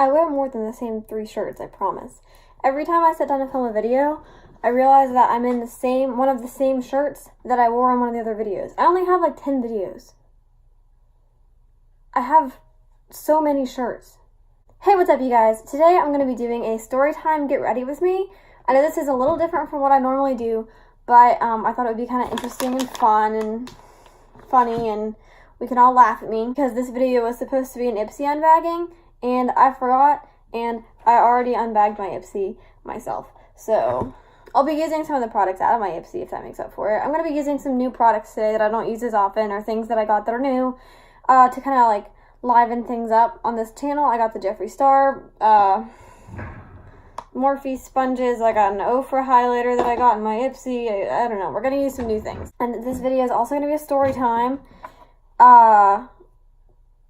I wear more than the same 3 shirts, I promise. Every time I sit down to film a video, I realize that I'm in one of the same shirts that I wore in one of the other videos. I only have like 10 videos. I have so many shirts. Hey, what's up, you guys? Today I'm going to be doing a story time get ready with me. I know this is a little different from what I normally do, but I thought it would be kind of interesting and fun and funny, and we can all laugh at me because this video was supposed to be an Ipsy unbagging, and I forgot, and I already unbagged my Ipsy myself. So I'll be using some of the products out of my Ipsy if that makes up for it. I'm going to be using some new products today that I don't use as often, or things that I got that are new, to kind of like liven things up on this channel. I got the Jeffree Star, Morphe sponges. I got an Ofra highlighter that I got in my Ipsy. I don't know. We're going to use some new things. And this video is also going to be a story time.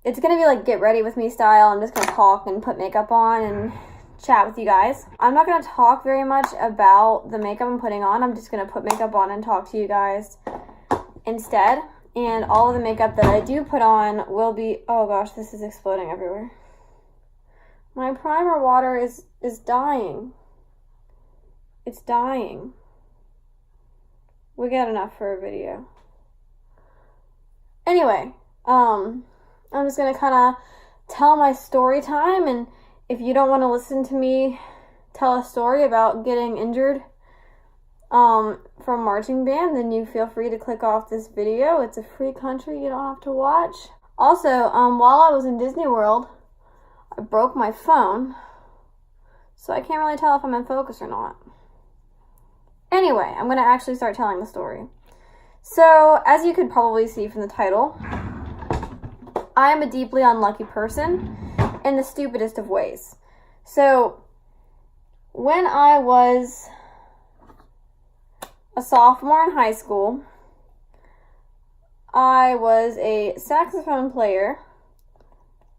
It's going to be like get ready with me style. I'm just going to talk and put makeup on and chat with you guys. I'm not going to talk very much about the makeup I'm putting on. I'm just going to put makeup on and talk to you guys instead. And all of the makeup that I do put on will be... Oh gosh, this is exploding everywhere. My primer water is dying. It's dying. We got enough for a video. Anyway, I'm just going to kind of tell my story time, and if you don't want to listen to me tell a story about getting injured from marching band, then you feel free to click off this video. It's a free country. You don't have to watch. Also, while I was in Disney World, I broke my phone, so I can't really tell if I'm in focus or not. Anyway, I'm going to actually start telling the story. So, as you could probably see from the title, I am a deeply unlucky person in the stupidest of ways. So, when I was a sophomore in high school, I was a saxophone player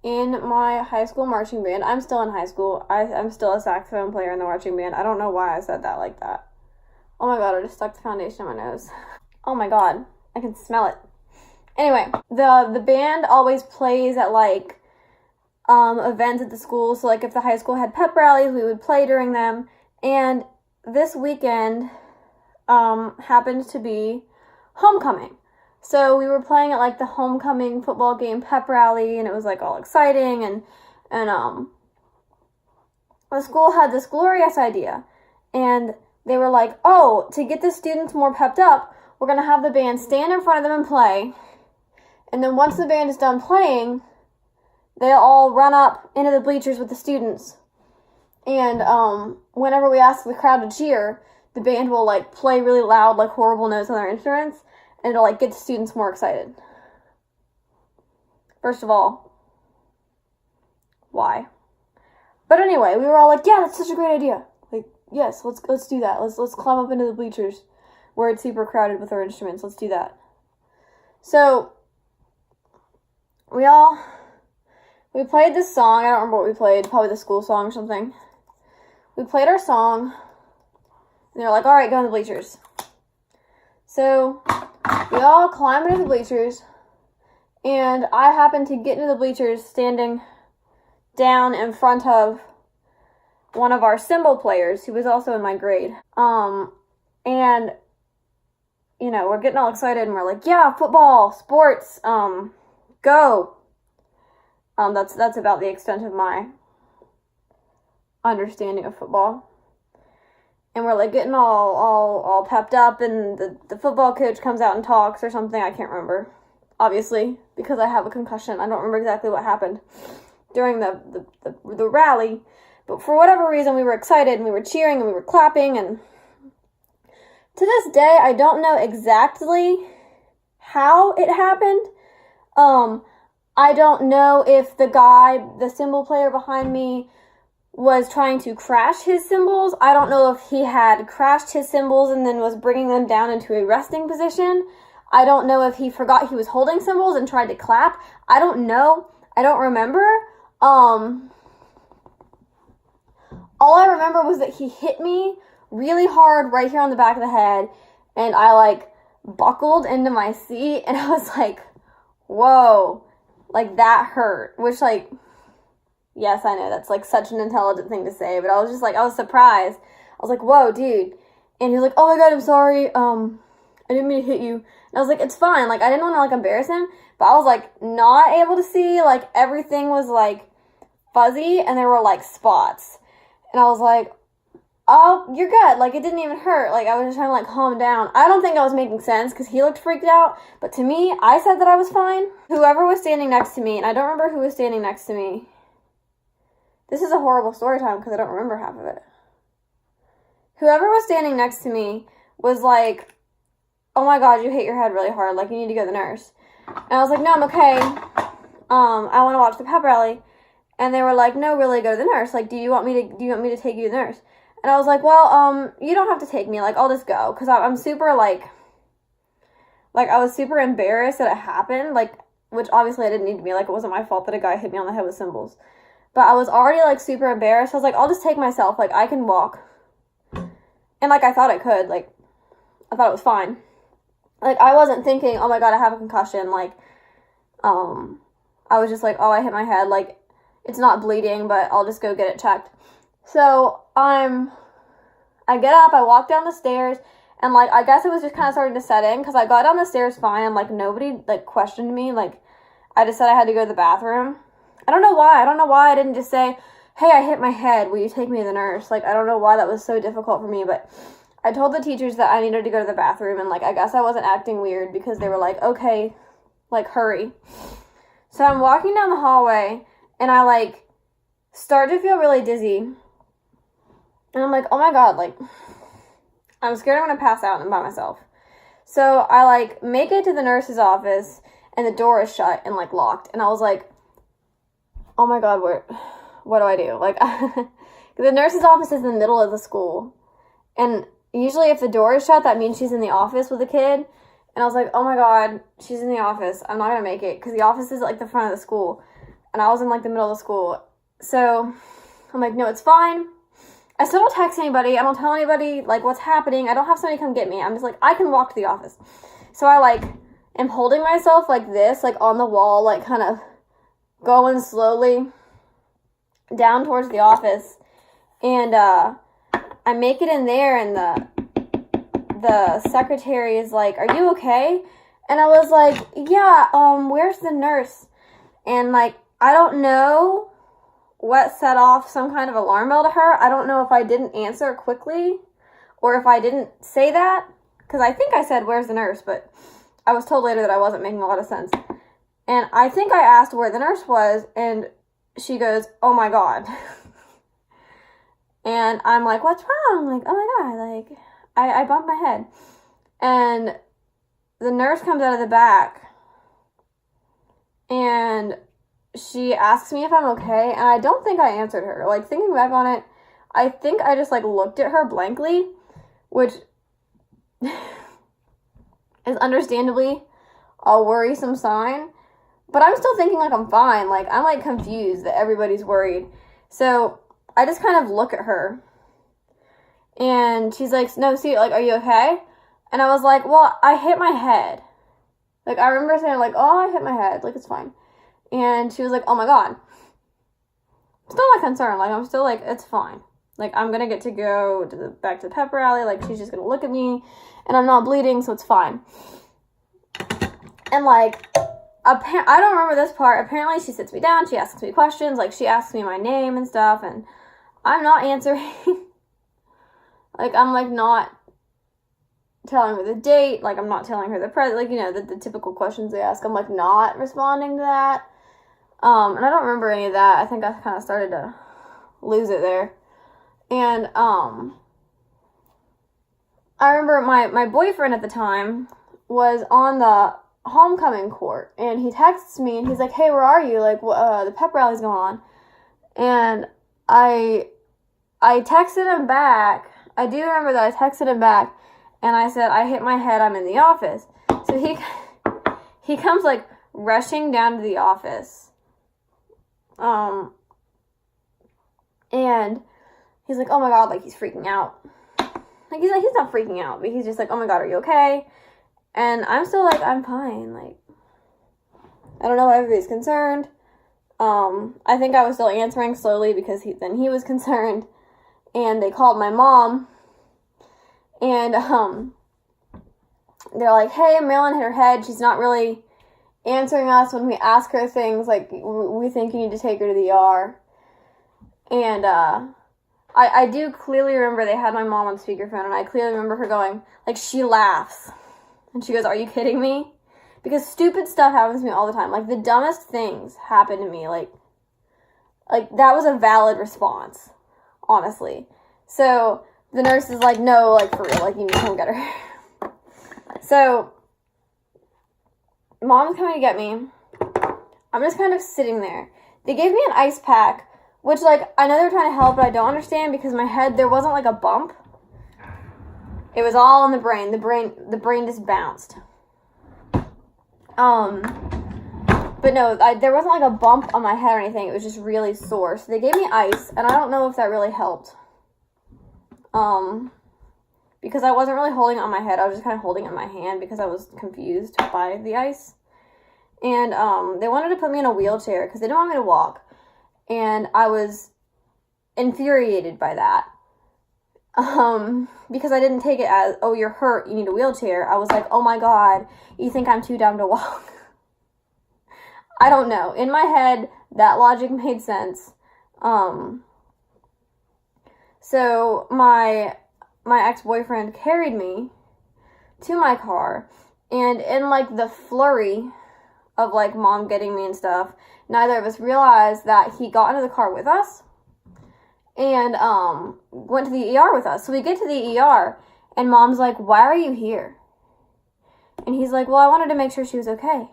in my high school marching band. I'm still in high school. I'm still a saxophone player in the marching band. I don't know why I said that like that. Oh my god, I just stuck the foundation in my nose. Oh my god, I can smell it. Anyway, the band always plays at like events at the school. So like if the high school had pep rallies, we would play during them. And this weekend happened to be homecoming. So we were playing at like the homecoming football game pep rally, and it was like all exciting, and the school had this glorious idea, and they were like, oh, to get the students more pepped up, we're going to have the band stand in front of them and play, and then once the band is done playing, they'll all run up into the bleachers with the students, and whenever we ask the crowd to cheer, the band will like play really loud, like horrible notes on their instruments, and it'll like get the students more excited. First of all, why? But anyway, we were all like, yeah, that's such a great idea. Like, yes, let's do that. Let's climb up into the bleachers where it's super crowded with our instruments. Let's do that. So we played this song. I don't remember what we played. Probably the school song or something. We played our song, and they're like, all right, go in the bleachers. So we all climbed into the bleachers, and I happened to get into the bleachers standing down in front of one of our cymbal players, who was also in my grade. And, you know, we're getting all excited, and we're like, yeah, football, sports, go. That's about the extent of my understanding of football. And we're like getting all pepped up, and the football coach comes out and talks or something. I can't remember, obviously, because I have a concussion. I don't remember exactly what happened during the rally, but for whatever reason, we were excited, and we were cheering, and we were clapping, and to this day, I don't know exactly how it happened. I don't know if the cymbal player behind me was trying to crash his cymbals. I don't know if he had crashed his cymbals and then was bringing them down into a resting position. I don't know if he forgot he was holding cymbals and tried to clap. I don't know. I don't remember. All I remember was that he hit me really hard right here on the back of the head, and I like buckled into my seat, and I was like, whoa, like that hurt, which like Yes, I know, that's, like, such an intelligent thing to say, but I was just, like, I was surprised. I was like, whoa, dude. And he was like, oh my god, I'm sorry, I didn't mean to hit you. And I was like, it's fine. Like, I didn't want to, like, embarrass him, but I was, like, not able to see. Like, everything was, like, fuzzy, and there were, like, spots. And I was like, oh, you're good. Like, it didn't even hurt. Like, I was just trying to, like, calm down. I don't think I was making sense, because he looked freaked out. But to me, I said that I was fine. Whoever was standing next to me, and I don't remember who was standing next to me. This is a horrible story time, because I don't remember half of it. Whoever was standing next to me was like, oh my god, you hit your head really hard. Like, you need to go to the nurse. And I was like, no, I'm okay. I want to watch the pep rally. And they were like, no, really, go to the nurse. Like, do you want me to take you to the nurse? And I was like, well, you don't have to take me. Like, I'll just go. Because I'm super, like, I was super embarrassed that it happened. Like, which obviously I didn't need to be. Like, it wasn't my fault that a guy hit me on the head with cymbals. But I was already, like, super embarrassed. I was like, I'll just take myself. Like, I can walk. And, like, I thought I could. Like, I thought it was fine. Like, I wasn't thinking, oh my god, I have a concussion. Like, I was just like, oh, I hit my head. Like, it's not bleeding, but I'll just go get it checked. So, I get up, I walk down the stairs, and, like, I guess it was just kind of starting to set in, because I got down the stairs fine, and, like, nobody, like, questioned me. Like, I just said I had to go to the bathroom. I don't know why. I didn't just say, hey, I hit my head, will you take me to the nurse? Like, I don't know why that was so difficult for me, but I told the teachers that I needed to go to the bathroom, and, like, I guess I wasn't acting weird, because they were like, okay, like, hurry. So I'm walking down the hallway, and I, like, start to feel really dizzy. And I'm like, oh my god, like, I'm scared I'm gonna pass out and I'm by myself. So I, like, make it to the nurse's office, and the door is shut and, like, locked. And I was like, oh my god, what do I do? Like, the nurse's office is in the middle of the school. And usually if the door is shut, that means she's in the office with a kid. And I was like, oh my god, she's in the office. I'm not gonna make it, because the office is, like, the front of the school. And I was in, like, the middle of the school. So I'm like, no, it's fine. I still don't text anybody. I don't tell anybody, like, what's happening. I don't have somebody come get me. I'm just like, I can walk to the office. So I, like, am holding myself like this, like, on the wall, like, kind of going slowly down towards the office. And I make it in there, and the secretary is like, are you okay? And I was like, yeah, where's the nurse? And, like, I don't know what set off some kind of alarm bell to her. I don't know if I didn't answer quickly, or if I didn't say that, because I think I said, where's the nurse? But I was told later that I wasn't making a lot of sense. And I think I asked where the nurse was, and she goes, oh my god. And I'm like, what's wrong? Like, oh my god, like, I bumped my head. And the nurse comes out of the back, and she asks me if I'm okay, and I don't think I answered her. Like, thinking back on it, I think I just, like, looked at her blankly, which is understandably a worrisome sign. But I'm still thinking, like, I'm fine. Like, I'm, like, confused that everybody's worried. So I just kind of look at her, and she's like, no, see, like, are you okay? And I was like, well, I hit my head. Like, I remember saying, like, oh, I hit my head. Like, it's fine. And she was like, oh my god. Still not concerned. Like, I'm still like, it's fine. Like, I'm gonna get to go to back to the pep rally. Like, she's just gonna look at me, and I'm not bleeding, so it's fine. And, like, I don't remember this part. Apparently, she sits me down. She asks me questions. Like, she asks me my name and stuff, and I'm not answering. Like, I'm, like, not telling her the date. Like, I'm not telling her the present. Like, you know, the typical questions they ask. I'm, like, not responding to that. And I don't remember any of that. I think I kind of started to lose it there. And, I remember my boyfriend at the time was on the homecoming court, and he texts me, and he's like, hey, where are you? Like, the pep rally's going on. And I texted him back. I do remember that I texted him back, and I said, I hit my head, I'm in the office. So he comes, like, rushing down to the office. And he's like, oh my god, like, he's freaking out. Like, he's not freaking out, but he's just like, oh my god, are you okay? And I'm still like, I'm fine. Like, I don't know why everybody's concerned. I think I was still answering slowly because then he was concerned, and they called my mom, and they're like, hey, Marilyn hit her head. She's not really answering us when we ask her things. Like, we think you need to take her to the ER. And I do clearly remember they had my mom on speakerphone, and I clearly remember her going, like, she laughs. And she goes, are you kidding me? Because stupid stuff happens to me all the time. Like, the dumbest things happen to me. Like that was a valid response, honestly. So the nurse is like, no, like, for real, like, you need to come get her. So mom's coming to get me. I'm just kind of sitting there. They gave me an ice pack, which, like, I know they were trying to help, but I don't understand because my head, there wasn't, like, a bump. It was all in the brain. The brain just bounced. But no, there wasn't, like, a bump on my head or anything. It was just really sore. So they gave me ice, and I don't know if that really helped. Because I wasn't really holding it on my head. I was just kind of holding it in my hand because I was confused by the ice. And they wanted to put me in a wheelchair because they didn't want me to walk. And I was infuriated by that. Because I didn't take it as, oh, you're hurt, you need a wheelchair. I was like, oh my God, you think I'm too dumb to walk? I don't know. In my head, that logic made sense. So my ex-boyfriend carried me to my car, and in, like, the flurry of, like, mom getting me and stuff, neither of us realized that he got into the car with us and went to the ER with us. So we get to the ER, and mom's like, why are you here? And he's like, well, I wanted to make sure she was okay.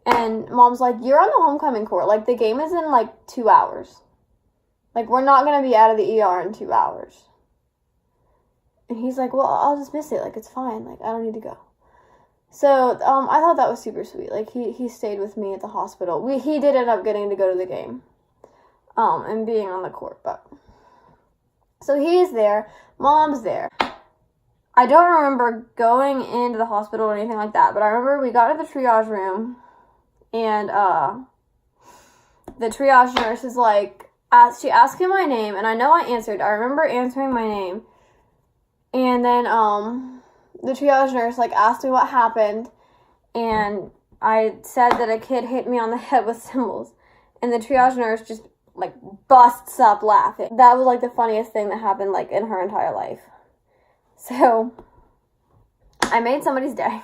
And mom's like, you're on the homecoming court. Like, the game is in, like, 2 hours. Like, we're not going to be out of the ER in 2 hours. And he's like, well, I'll just miss it. Like, it's fine. Like, I don't need to go. So, I thought that was super sweet. Like, he stayed with me at the hospital. He did end up getting to go to the game. And being on the court, but. So he's there. Mom's there. I don't remember going into the hospital or anything like that, but I remember we got to the triage room, and, the triage nurse is like, she asked me my name, and I know I answered. I remember answering my name. And then, the triage nurse, like, asked me what happened, and I said that a kid hit me on the head with cymbals, and the triage nurse just, like, busts up laughing. That was, like, the funniest thing that happened, like, in her entire life. So, I made somebody's day.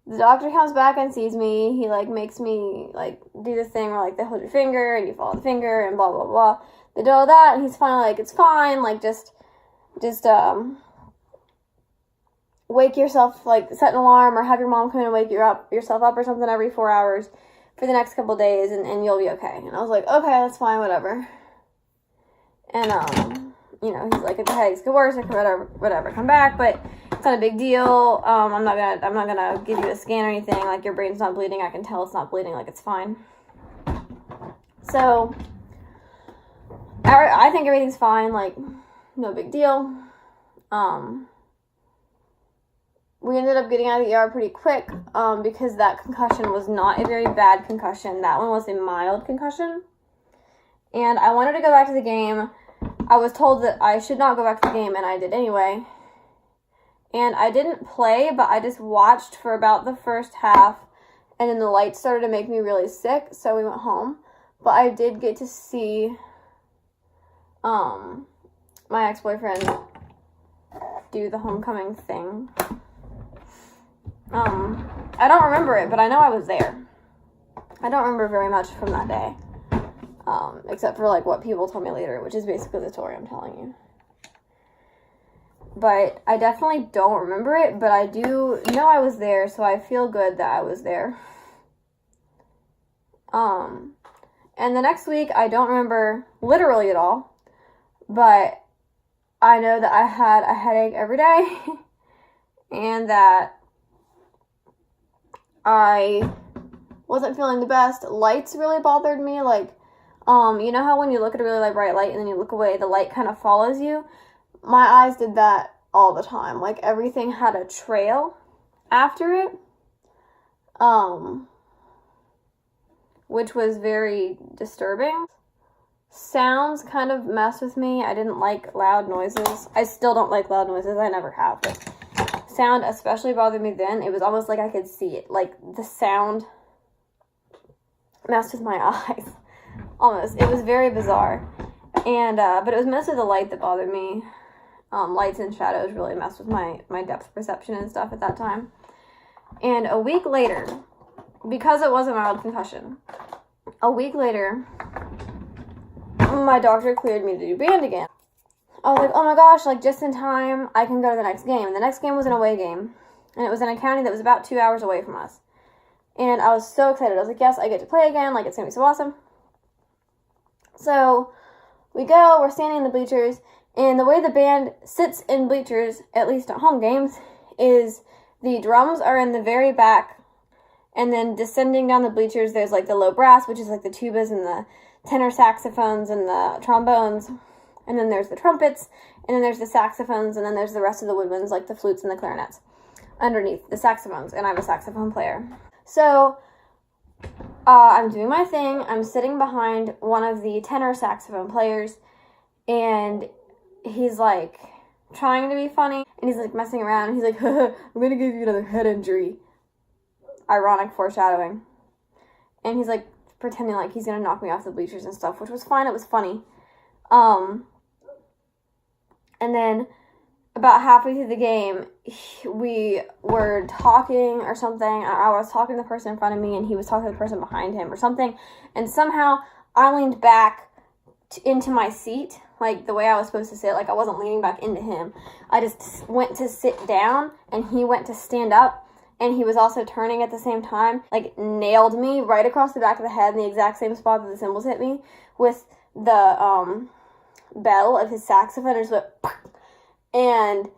The doctor comes back and sees me. He, like, makes me, like, do this thing where, like, they hold your finger, and you follow the finger, and blah, blah, blah. They do all that, and he's finally like, it's fine, like, just, wake yourself, like, set an alarm, or have your mom come in and wake yourself up or something every 4 hours for the next couple days, and you'll be okay. And I was like, okay, that's fine, whatever. And, you know, he's like, if the headaches get worse, I can whatever, come back, but it's not a big deal. I'm not gonna give you a scan or anything, like, your brain's not bleeding, I can tell it's not bleeding, like, it's fine. So, I think everything's fine, like, no big deal. We ended up getting out of the ER pretty quick, because that concussion was not a very bad concussion. That one was a mild concussion. And I wanted to go back to the game. I was told that I should not go back to the game, and I did anyway. And I didn't play, but I just watched for about the first half, and then the lights started to make me really sick, so we went home. But I did get to see my ex-boyfriend do the homecoming thing. I don't remember it, but I know I was there. I don't remember very much from that day. Except for, like, what people told me later, which is basically the story I'm telling you. But I definitely don't remember it, but I do know I was there, so I feel good that I was there. And the next week, I don't remember literally at all, but I know that I had a headache every day, and that I wasn't feeling the best. Lights really bothered me, like, you know how when you look at a really, like, bright light and then you look away, the light kind of follows you? My eyes did that all the time. Like, everything had a trail after it. which was very disturbing. Sounds kind of messed with me. I didn't like loud noises. I still don't like loud noises. I never have. But sound especially bothered me then. It was almost like I could see it. Like, the sound messed with my eyes. Almost. It was very bizarre. And, but it was mostly the light that bothered me. Lights and shadows really messed with my depth perception and stuff at that time. And a week later, because it was a mild concussion, a week later, my doctor cleared me to do band again. I was like, oh my gosh, like, just in time, I can go to the next game. And the next game was an away game. And it was in a county that was about 2 hours away from us. And I was so excited. I was like, yes, I get to play again. Like, it's going to be so awesome. So we go, we're standing in the bleachers, and the way the band sits in bleachers, at least at home games, is the drums are in the very back, and then descending down the bleachers, there's like the low brass, which is like the tubas and the tenor saxophones and the trombones, and then there's the trumpets, and then there's the saxophones, and then there's the rest of the woodwinds, like the flutes and the clarinets, underneath the saxophones, and I'm a saxophone player. So I'm doing my thing. I'm sitting behind one of the tenor saxophone players, and he's like trying to be funny, and he's like messing around, and he's like, I'm gonna give you another head injury. Ironic foreshadowing. And he's like pretending like he's gonna knock me off the bleachers and stuff, which was fine. It was funny. And then about halfway through the game, we were talking or something. I was talking to the person in front of me, and he was talking to the person behind him or something. And somehow I leaned back into my seat, like the way I was supposed to sit. Like, I wasn't leaning back into him. I just went to sit down, and he went to stand up. And he was also turning at the same time, like, nailed me right across the back of the head in the exact same spot that the cymbals hit me with the bell of his saxophone. It just went, and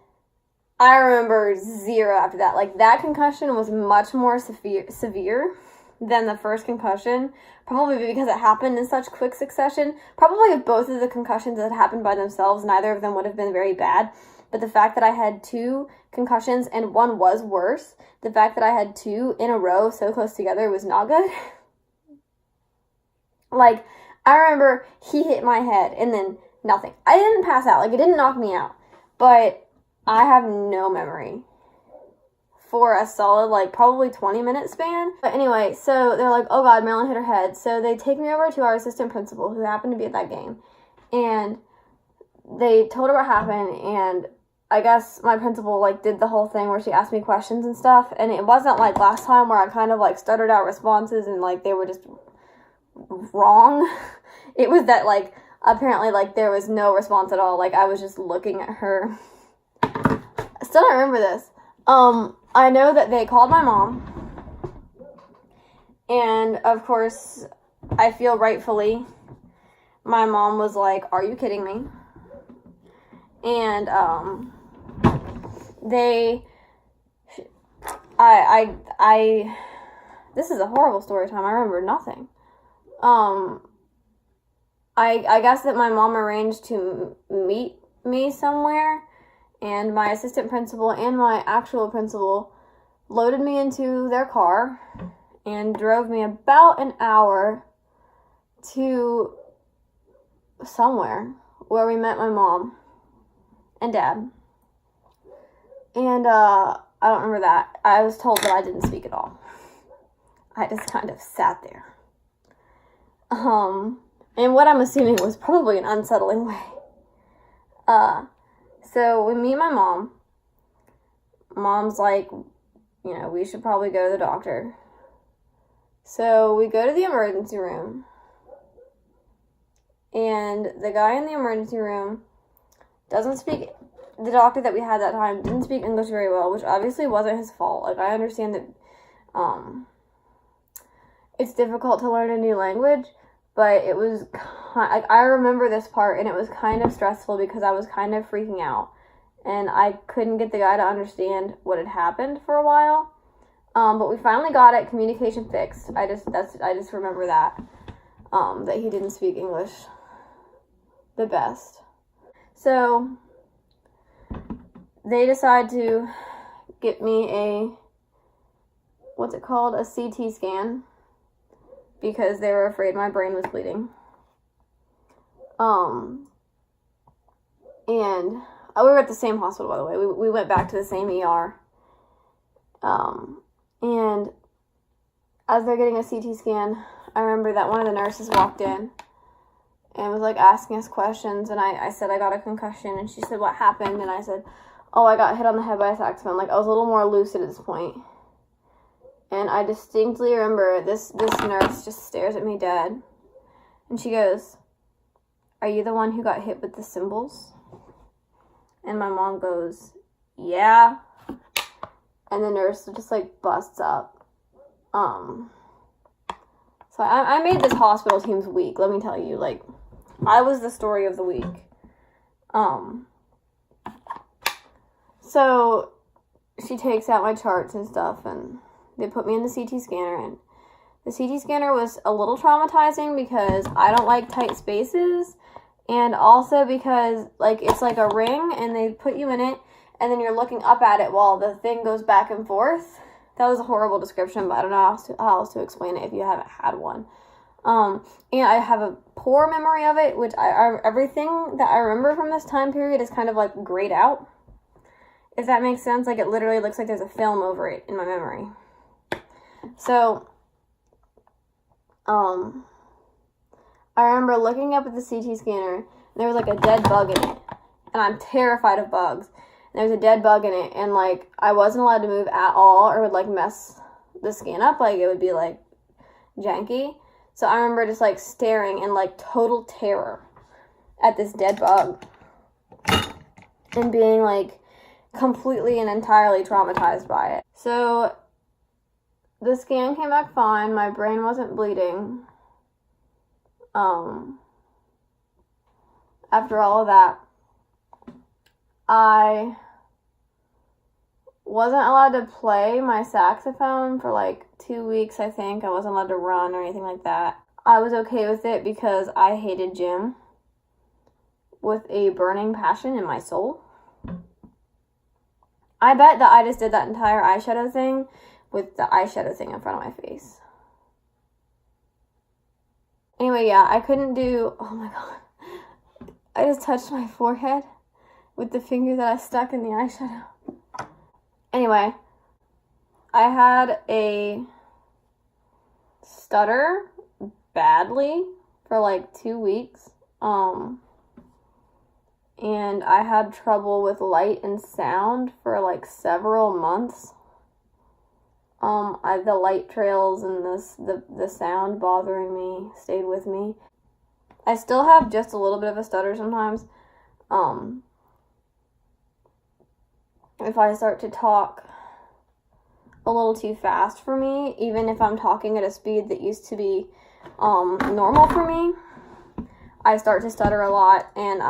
I remember zero after that. Like, that concussion was much more severe than the first concussion, probably because it happened in such quick succession. Probably if both of the concussions had happened by themselves, neither of them would have been very bad. But the fact that I had 2 concussions and one was worse, the fact that I had 2 in a row so close together was not good. Like, I remember he hit my head and then nothing. I didn't pass out. Like, it didn't knock me out. But I have no memory for a solid, like, probably 20-minute span. But anyway, so they're like, oh God, Marilyn hit her head. So they take me over to our assistant principal, who happened to be at that game. And they told her what happened, and I guess my principal, like, did the whole thing where she asked me questions and stuff, and it wasn't like last time where I kind of, like, stuttered out responses and, like, they were just wrong. It was that, like, apparently, like, there was no response at all. Like, I was just looking at her. I still don't remember this. I know that they called my mom, and, of course, I feel rightfully, my mom was like, are you kidding me? And, this is a horrible story time. I remember nothing. I guess that my mom arranged to meet me somewhere, and my assistant principal and my actual principal loaded me into their car and drove me about an hour to somewhere where we met my mom and dad. And I don't remember that. I was told that I didn't speak at all. I just kind of sat there. And what I'm assuming was probably an unsettling way. So we meet my mom. Mom's like, you know, we should probably go to the doctor. So we go to the emergency room. And the guy in the emergency room doesn't speak, the doctor that we had that time didn't speak English very well, which obviously wasn't his fault. Like, I understand that it's difficult to learn a new language, but it was, I remember this part, and it was kind of stressful because I was kind of freaking out, and I couldn't get the guy to understand what had happened for a while, but we finally got it, communication fixed. I just remember that he didn't speak English the best. So they decide to get me a, what's it called, a CT scan, because they were afraid my brain was bleeding. And we were at the same hospital, by the way. We went back to the same ER. And as they're getting a CT scan, I remember that one of the nurses walked in and was like asking us questions, and I said I got a concussion, and she said, what happened? And I said, oh, I got hit on the head by a saxophone. Like, I was a little more lucid at this point. And I distinctly remember this nurse just stares at me dead, and she goes, are you the one who got hit with the cymbals? And my mom goes, yeah. And the nurse just like busts up. So I made this hospital team's week, let me tell you. Like, I was the story of the week. So she takes out my charts and stuff, and they put me in the CT scanner, and the CT scanner was a little traumatizing because I don't like tight spaces, and also because like it's like a ring and they put you in it and then you're looking up at it while the thing goes back and forth. That was a horrible description, but I don't know how else to explain it if you haven't had one. And I have a poor memory of it, which everything that I remember from this time period is kind of like grayed out. If that makes sense, like it literally looks like there's a film over it in my memory. So, I remember looking up at the CT scanner, and there was like a dead bug in it, and I'm terrified of bugs. And there was a dead bug in it, and like I wasn't allowed to move at all, or it would like mess the scan up, like it would be like janky. So I remember just like staring in like total terror at this dead bug, and being like completely and entirely traumatized by it. So the scan came back fine. My brain wasn't bleeding. After all of that, I wasn't allowed to play my saxophone for like 2 weeks, I think. I wasn't allowed to run or anything like that. I was okay with it because I hated gym with a burning passion in my soul. I bet that I just did that entire eyeshadow thing with the eyeshadow thing in front of my face. Anyway, yeah, I couldn't do... Oh my god. I just touched my forehead with the finger that I stuck in the eyeshadow. Anyway, I had a stutter badly for like 2 weeks. And I had trouble with light and sound for like several months. The light trails and the sound bothering me stayed with me. I still have just a little bit of a stutter sometimes. If I start to talk a little too fast for me, even if I'm talking at a speed that used to be normal for me, I start to stutter a lot. And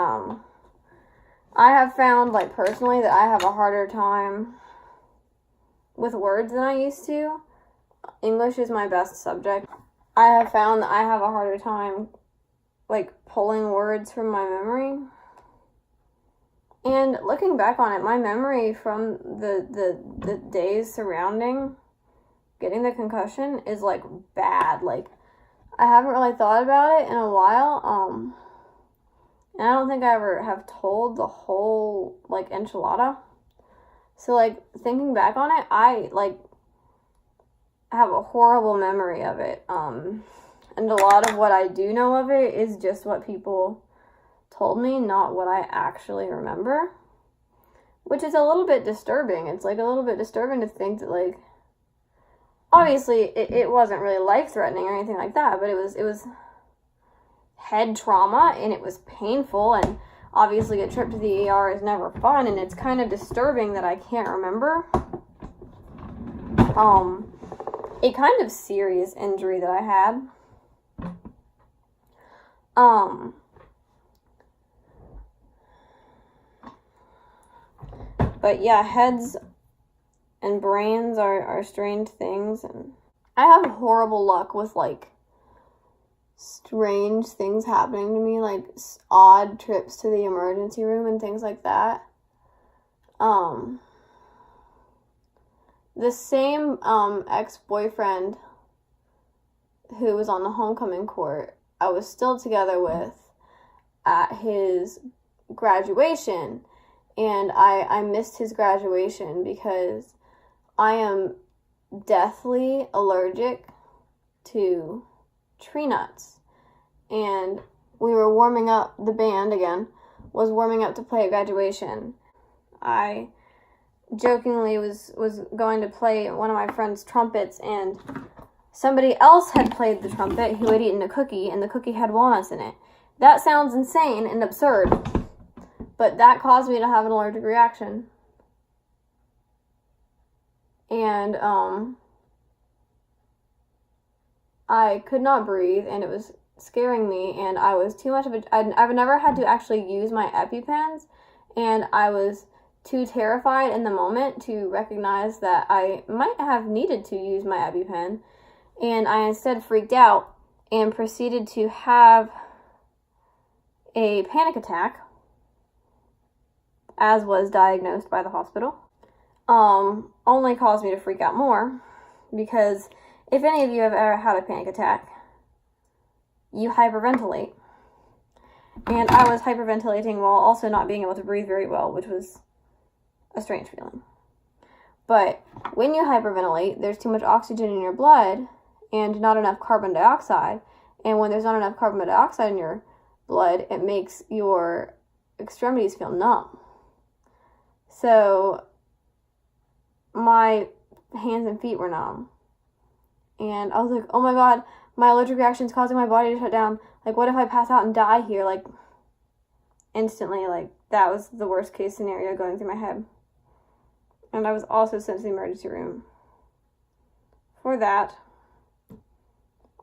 I have found, like, personally, that I have a harder time with words than I used to. English is my best subject. I have found that I have a harder time, like, pulling words from my memory. And looking back on it, my memory from the days surrounding getting the concussion is, like, bad. Like, I haven't really thought about it in a while. And I don't think I ever have told the whole, like, enchilada. So, like, thinking back on it, I, like, have a horrible memory of it. And a lot of what I do know of it is just what people told me, not what I actually remember. Which is a little bit disturbing. It's, like, a little bit disturbing to think that, like, obviously, it wasn't really life-threatening or anything like that, but it was head trauma, and it was painful, and obviously a trip to the ER is never fun, and it's kind of disturbing that I can't remember a kind of serious injury that I had. But yeah, heads and brains are strange things, and I have horrible luck with, like, strange things happening to me, like odd trips to the emergency room and things like that. The same ex-boyfriend who was on the homecoming court, I was still together with at his graduation, and I missed his graduation because I am deathly allergic to tree nuts. And we were warming up, the band again was warming up to play at graduation. I jokingly was going to play one of my friend's trumpets, and somebody else had played the trumpet who had eaten a cookie, and the cookie had walnuts in it. That sounds insane and absurd, but that caused me to have an allergic reaction. And I could not breathe, and it was scaring me, and I was too much of a... I've never had to actually use my EpiPens, and I was too terrified in the moment to recognize that I might have needed to use my EpiPen, and I instead freaked out and proceeded to have a panic attack, as was diagnosed by the hospital. Only caused me to freak out more, because if any of you have ever had a panic attack, you hyperventilate. And I was hyperventilating while also not being able to breathe very well, which was a strange feeling. But when you hyperventilate, there's too much oxygen in your blood and not enough carbon dioxide. And when there's not enough carbon dioxide in your blood, it makes your extremities feel numb. So my hands and feet were numb. And I was like, oh my god, my allergic reaction is causing my body to shut down. Like, what if I pass out and die here? Like, instantly, like, that was the worst case scenario going through my head. And I was also sent to the emergency room. For that,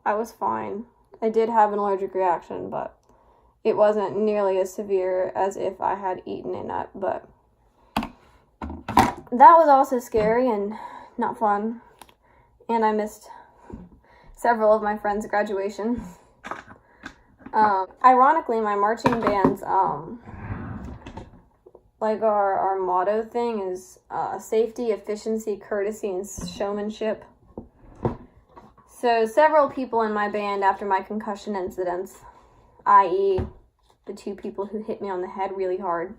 I was fine. I did have an allergic reaction, but it wasn't nearly as severe as if I had eaten a nut. But that was also scary and not fun. And I missed several of my friends' graduation. Ironically, my marching band's, like our motto thing is safety, efficiency, courtesy, and showmanship. So several people in my band, after my concussion incidents, i.e. the 2 people who hit me on the head really hard,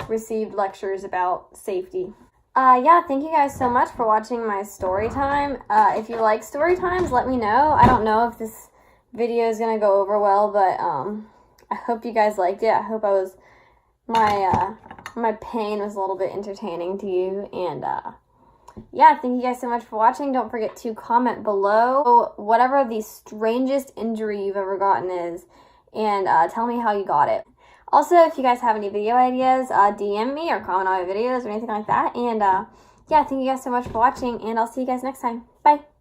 received lectures about safety. Yeah, thank you guys so much for watching my story time. If you like story times, let me know. I don't know if this video is gonna go over well, but I hope you guys liked it. I hope my pain was a little bit entertaining to you. And yeah, thank you guys so much for watching. Don't forget to comment below whatever the strangest injury you've ever gotten is, and tell me how you got it. Also, if you guys have any video ideas, DM me or comment on my videos or anything like that. And yeah, thank you guys so much for watching, and I'll see you guys next time. Bye!